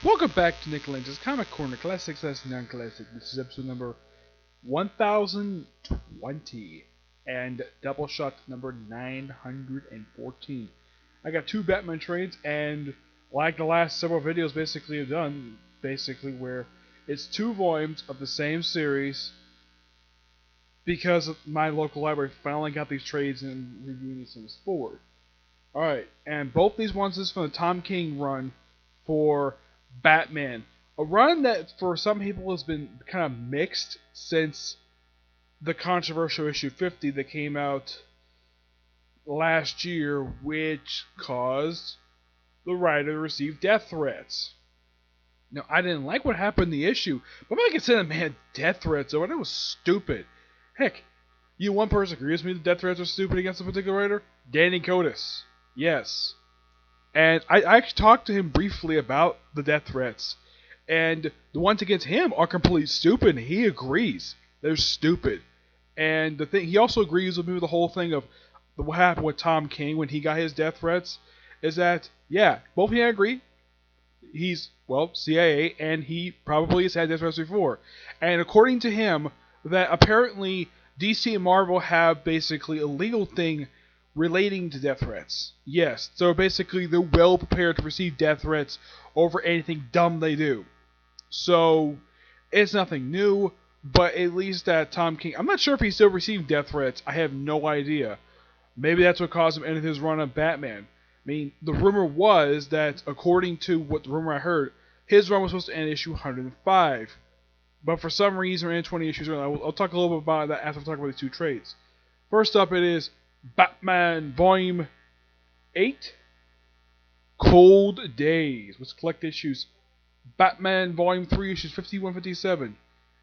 Welcome back to Nick Lenz's Comic Corner Classics as Non-Classic. This is episode number 1020 and Doubleshot number 914. I got two Batman trades, and like the last several videos basically have done, where it's two volumes of the same series because my local library finally got these trades and reviewing these things forward. Alright, and both these ones is from the Tom King run for Batman. A run that for some people has been kind of mixed since the controversial issue 50 that came out last year, which caused the writer to receive death threats. Now, I didn't like what happened in the issue, but I'm not gonna send a man death threats over. That was stupid. Heck, one person agrees with me that death threats are stupid against a particular writer? Danny Cotis. Yes. And I talked to him briefly about the death threats, and the ones against him are completely stupid. And he agrees they're stupid. And the thing, he also agrees with me with the whole thing of what happened with Tom King when he got his death threats. Is that both of them agree. He's CIA, and he probably has had death threats before. And according to him, that apparently DC and Marvel have basically a legal thing relating to death threats. Yes, so basically they're well prepared to receive death threats over anything dumb they do. So it's nothing new, but at least that Tom King, I'm not sure if he still received death threats. I have no idea. Maybe that's what caused him to end his run on Batman. I mean, the rumor was that, according to what the rumor I heard, his run was supposed to end issue 105. But for some reason, we're in 20 issues early. I'll talk a little bit about that after I talk about these two trades. First up, it is Batman Volume 8, Cold Days, which collect issues. Batman Volume 3, issues 51, 57.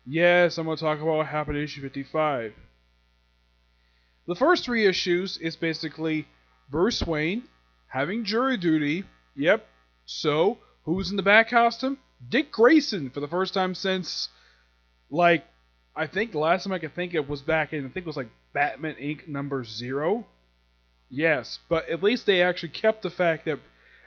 Yes, I'm going to talk about what happened in issue 55. The first three issues is basically Bruce Wayne having jury duty. Yep. So, who's in the Bat costume? Dick Grayson, for the first time since, I think the last time I could think of was back in, I think it was Batman Inc. number 0. Yes, but at least they actually kept the fact that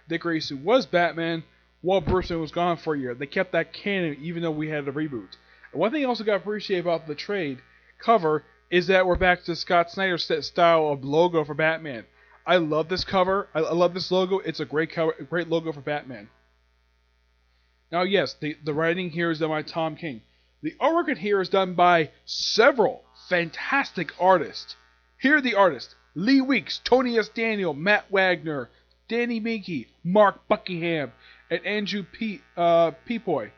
Dick Grayson was Batman while Bruce Wayne was gone for a year. They kept that canon even though we had a reboot. And one thing I also got to appreciate about the trade cover is that we're back to Scott Snyder's style of logo for Batman. I love this cover. I love this logo. It's a great cover, a great logo for Batman. Now, yes, the writing here is done by Tom King. The artwork in here is done by several fantastic artists. Here are the artists: Lee Weeks, Tony S. Daniel, Matt Wagner, Danny Minky, Mark Buckingham, and Andrew Peepoy.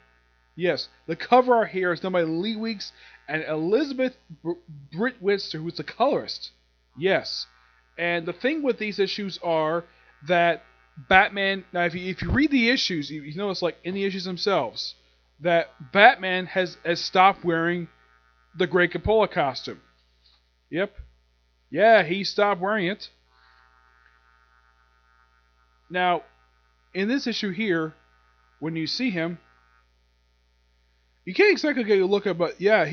Yes, the cover art here is done by Lee Weeks and Elizabeth Britt-Witzer, who's the colorist. Yes, and the thing with these issues are that Batman, now if you read the issues, you notice in the issues themselves, that Batman has stopped wearing the Grey Cupola costume. Yep. Yeah, he stopped wearing it. Now, in this issue here, when you see him, you can't exactly get a look at, but yeah,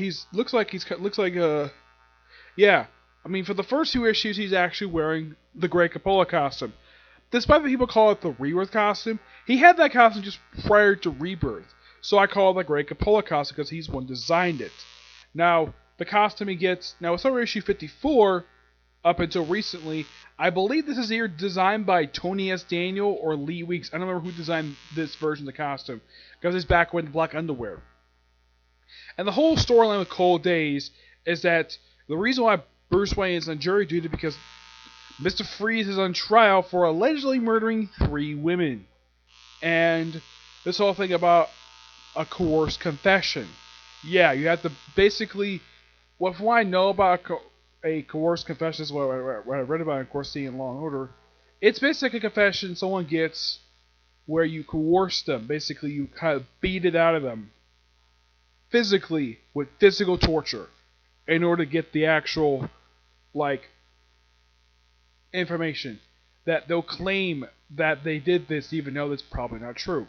yeah. I mean, for the first two issues, he's actually wearing the Grey Cupola costume. Despite the people call it the Rebirth costume, he had that costume just prior to Rebirth. So I call it the Grey Cupola costume because he's the one who designed it. Now, the costume he gets, now it's over issue 54 up until recently. I believe this is either designed by Tony S. Daniel or Lee Weeks. I don't remember who designed this version of the costume because it's back with black underwear. And the whole storyline with Cold Days is that the reason why Bruce Wayne is on jury duty because Mr. Freeze is on trial for allegedly murdering 3 women. And this whole thing about a coerced confession. Yeah, you have to basically, from what I know about a coerced confession, is what I read about, of course, seeing Law and Order. It's basically a confession someone gets where you coerce them. Basically, you kind of beat it out of them physically with physical torture in order to get the actual, information that they'll claim that they did this even though that's probably not true.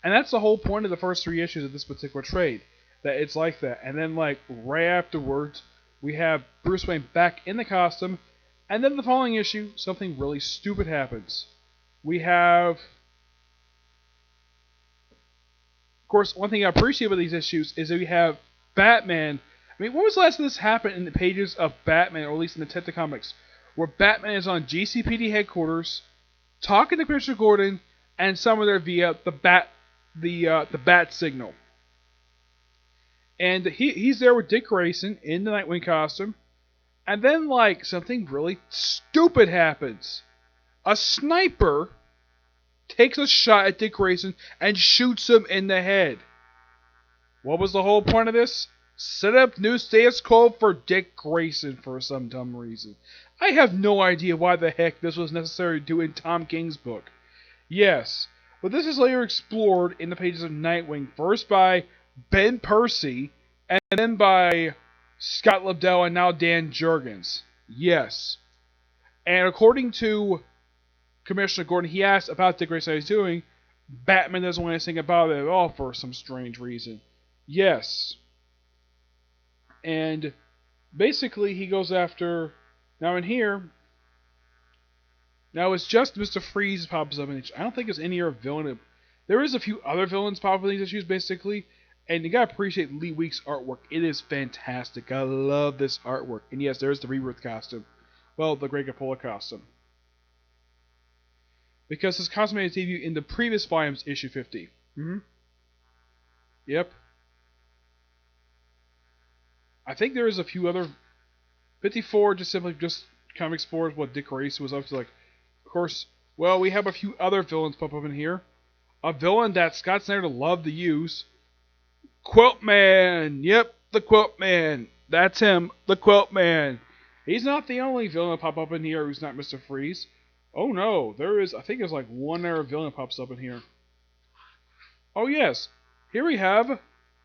And that's the whole point of the first 3 issues of this particular trade, that it's like that. And then right afterwards, we have Bruce Wayne back in the costume, and then the following issue, something really stupid happens. We have course, one thing I appreciate about these issues is that we have Batman. I mean, when was the last time this happened in the pages of Batman, or at least in the Detective Comics, where Batman is on GCPD headquarters, talking to Commissioner Gordon, and someone there via the bat signal. And he's there with Dick Grayson in the Nightwing costume, and then like something really stupid happens. A sniper takes a shot at Dick Grayson and shoots him in the head. What was the whole point of this? Set up new status quo for Dick Grayson for some dumb reason. I have no idea why the heck this was necessary to do in Tom King's book. Yes, but this is later explored in the pages of Nightwing, first by Ben Percy, and then by Scott Lobdell and now Dan Jurgens. Yes. And according to Commissioner Gordon, he asked about Dick Grayson how he's doing. Batman doesn't want anything about it at all for some strange reason. Yes. And basically he goes after... Now in here... Now it's just Mr. Freeze pops up in each... I don't think there's any other villain. There is a few other villains pop up in these issues, basically. And you gotta appreciate Lee Week's artwork. It is fantastic. I love this artwork. And yes, there's the Rebirth costume. Well, the Greg Capullo costume. Because his costume made a debut in the previous volumes, issue 50. Yep. I think there is a few other... 54 just simply kind of explores what Dick Grayson was up to. Like, of course, well, we have a few other villains pop up in here. A villain that Scott Snyder loved to use. Quilt Man! Yep, the Quilt Man. That's him, the Quilt Man. He's not the only villain to pop up in here who's not Mr. Freeze. Oh no, there is, I think there's like one other villain pops up in here. Oh yes, here we have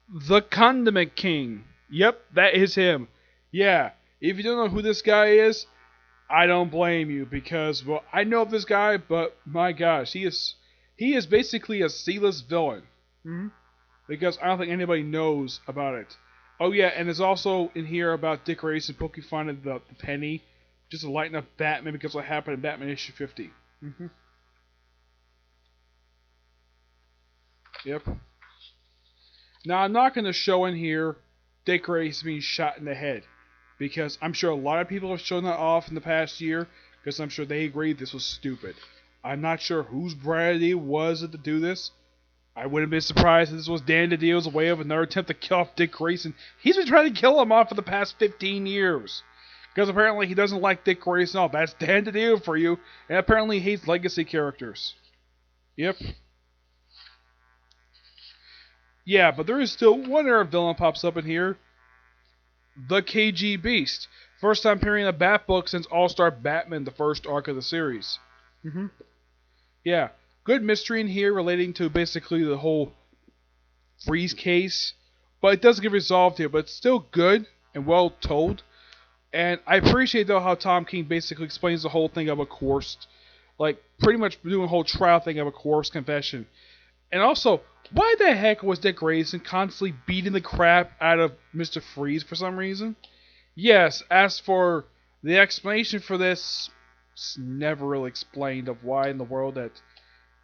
the Condiment King. Yep, that is him. Yeah, if you don't know who this guy is, I don't blame you because, well, I know of this guy, but my gosh, he is basically a C-list villain. Because I don't think anybody knows about it. Oh yeah, and there's also in here about Dick Grayson poking fun at the penny, just to lighten up Batman because of what happened in Batman issue 50. Yep. Now I'm not going to show in here Dick Grayson being shot in the head, because I'm sure a lot of people have shown that off in the past year, because I'm sure they agreed this was stupid. I'm not sure whose bright idea was it to do this. I wouldn't be surprised if this was Dan DiDio's way of another attempt to kill off Dick Grayson. He's been trying to kill him off for the past 15 years. Because apparently he doesn't like Dick Grayson. Oh, that's Dan DiDio for you. And apparently he hates legacy characters. Yep. Yeah, but there is still one other villain pops up in here. The KG Beast. First time appearing in a Bat book since All-Star Batman, the first arc of the series. Yeah. Good mystery in here relating to basically the whole Freeze case. But it doesn't get resolved here. But it's still good and well told. And I appreciate, though, how Tom King basically explains the whole thing of a coerced... Like, pretty much doing a whole trial thing of a coerced confession. And also, why the heck was Dick Grayson constantly beating the crap out of Mr. Freeze for some reason? Yes, as for the explanation for this, it's never really explained of why in the world that...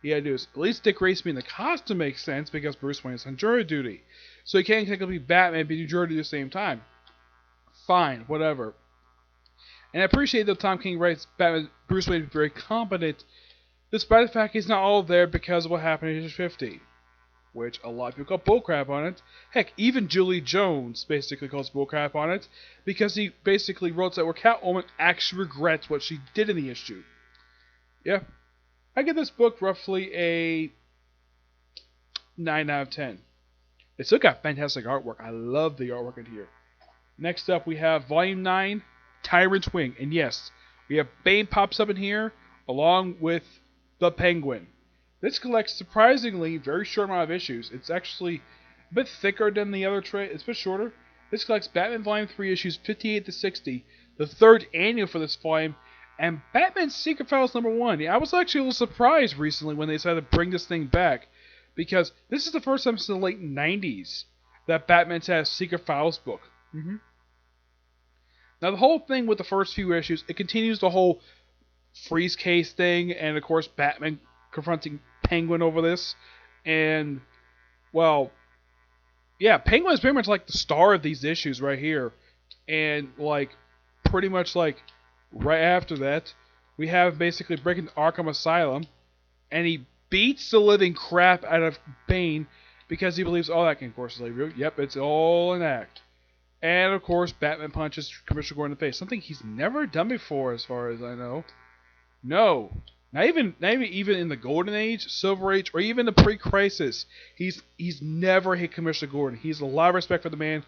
he had to do this. At least Dick Grayson being the costume makes sense because Bruce Wayne is on jury duty. So he can't technically be Batman and be jury duty at the same time. Fine, whatever. And I appreciate that Tom King writes Batman, Bruce Wayne to be very competent, despite the fact he's not all there because of what happened in issue 50. Which a lot of people call bullcrap on it. Heck, even Julie Jones basically calls bullcrap on it because he basically wrote that where Catwoman actually regrets what she did in the issue. Yeah. I give this book roughly a 9 out of 10. It's still got fantastic artwork. I love the artwork in here. Next up, we have Volume 9, Tyrant's Wing. And yes, we have Bane pops up in here, along with the Penguin. This collects surprisingly very short amount of issues. It's actually a bit thicker than the other trade. It's a bit shorter. This collects Batman Volume 3 issues 58 to 60, the third annual for this volume, and Batman Secret Files #1. Yeah, I was actually a little surprised recently when they decided to bring this thing back, because this is the first time since the late 90s that Batman's had a Secret Files book. Now the whole thing with the first few issues, it continues the whole Freeze case thing, and of course Batman confronting Penguin over this, and well, yeah, Penguin is pretty much like the star of these issues right here, and like pretty much like right after that, we have basically breaking Arkham Asylum, and he beats the living crap out of Bane because he believes all that can, of course, is real. Yep, it's all an act. And of course, Batman punches Commissioner Gordon in the face, something he's never done before, as far as I know. No, not even in the Golden Age, Silver Age, or even the pre-Crisis. He's never hit Commissioner Gordon. He's a lot of respect for the man.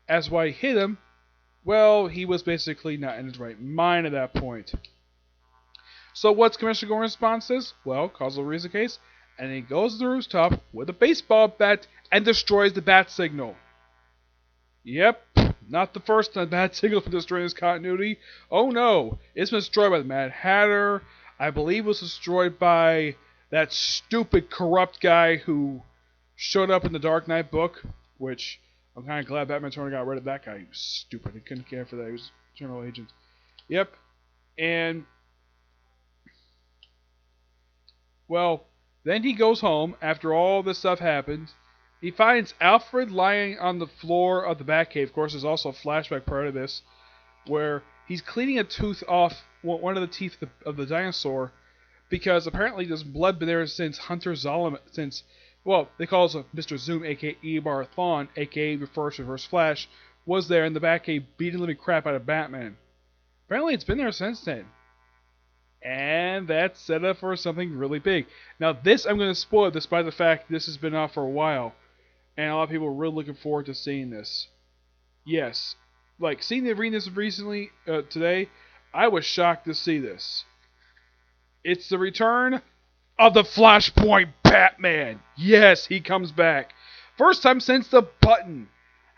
As why he hit him, well, he was basically not in his right mind at that point. So what's Commissioner Gordon's response? Well, causal reason case, and he goes to the rooftop with a baseball bat and destroys the bat signal. Yep, not the first time bat signal for destroying this continuity. Oh no, it's been destroyed by the Mad Hatter. I believe it was destroyed by that stupid corrupt guy who showed up in the Dark Knight book, which I'm kind of glad Batman Turner got rid of that guy. He was stupid. He couldn't care for that. He was a general agent. Yep, and well, then he goes home after all this stuff happens. He finds Alfred lying on the floor of the Batcave. Of course, there's also a flashback part of this where he's cleaning a tooth off one of the teeth of the dinosaur because apparently there's blood been there since Hunter Zolomon, since, well, they call us Mr. Zoom, aka Ebar Thawne, aka refers to Reverse Flash, was there in the Batcave beating the living crap out of Batman. Apparently it's been there since then. And that's set up for something really big. Now this I'm going to spoil despite the fact this has been out for a while. And a lot of people are really looking forward to seeing this. Yes. Like, seeing the arenas recently, today, I was shocked to see this. It's the return of the Flashpoint Batman. Yes, he comes back. First time since the button.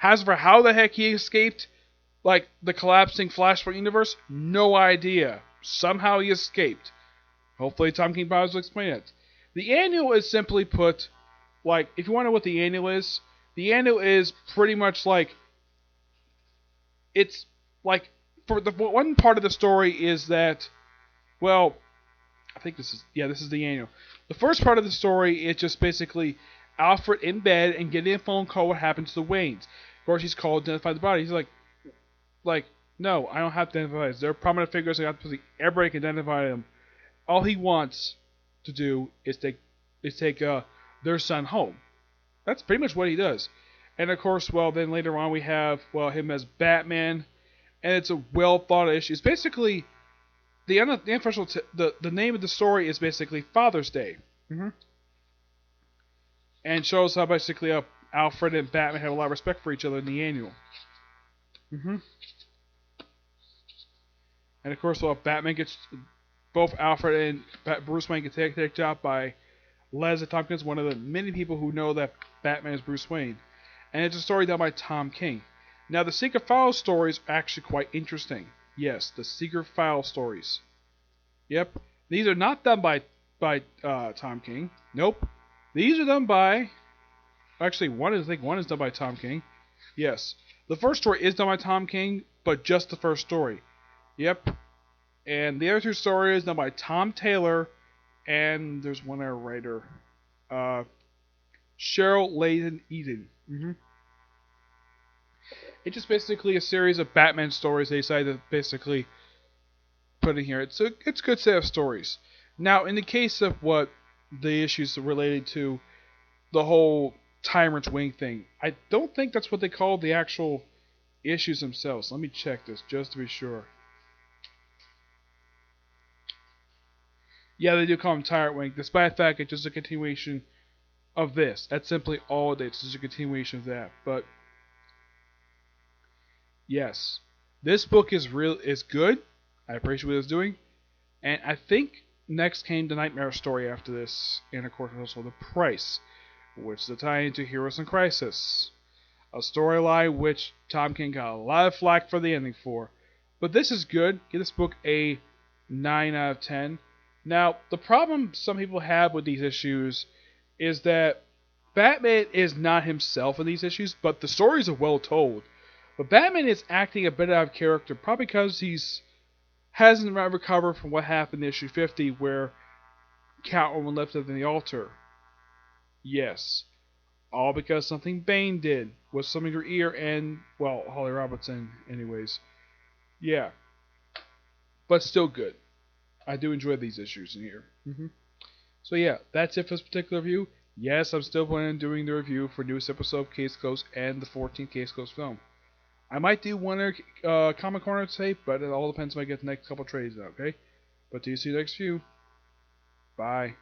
As for how the heck he escaped, like, the collapsing Flashpoint universe, no idea. Somehow he escaped. Hopefully Tom King Powers will explain it. The annual is simply put, like, if you want to know what the annual is pretty much like, it's like, for the one part of the story is that, well, I think this is the annual. The first part of the story is just basically Alfred in bed and getting a phone call what happened to the Waynes. Of course, he's called to identify the body. He's like, no, I don't have to identify this. They're prominent figures. I got to everybody can identify them. All he wants to do is take their son home. That's pretty much what he does. And of course, well, then later on we have, well, him as Batman, and it's a well thought issue. It's basically the name of the story is basically Father's Day, and shows how basically Alfred and Batman have a lot of respect for each other in the annual. And of course, well, Batman gets both Alfred and Bruce Wayne get taken out by Lenz Tompkins, one of the many people who know that Batman is Bruce Wayne. And it's a story done by Tom King. Now, the Secret File stories are actually quite interesting. Yes, the Secret File stories. Yep. These are not done by Tom King. Nope. These are done by... Actually, one is done by Tom King. Yes. The first story is done by Tom King, but just the first story. Yep. And the other two stories done by Tom Taylor, and there's one other writer, Cheryl Layton Eden. It's just basically a series of Batman stories they decided to basically put in here. It's a good set of stories. Now, in the case of what the issues related to the whole Tyrant's Wing thing, I don't think that's what they call the actual issues themselves. Let me check this just to be sure. Yeah, they do call him Tyrant Wing, despite the fact it's just a continuation of this. That's simply all it is. It's just a continuation of that. But yes, this book is good. I appreciate what it's doing, and I think next came the Nightmare story after this, and of course also The Price, which is a tie into Heroes in Crisis, a storyline which Tom King got a lot of flack for the ending for. But this is good. Give this book a 9 out of 10. Now, the problem some people have with these issues is that Batman is not himself in these issues, but the stories are well told. But Batman is acting a bit out of character, probably because hasn't recovered from what happened in issue 50, where Catwoman left him in the altar. Yes. All because something Bane did was summon your ear and, well, Holly Robinson, anyways. Yeah, but still good. I do enjoy these issues in here. So yeah, that's it for this particular review. Yes, I'm still planning on doing the review for newest episode of Case Closed and the 14th Case Closed film. I might do one Comic Corner today, but it all depends when I get the next couple trades out, okay? But do you see you next view? Bye.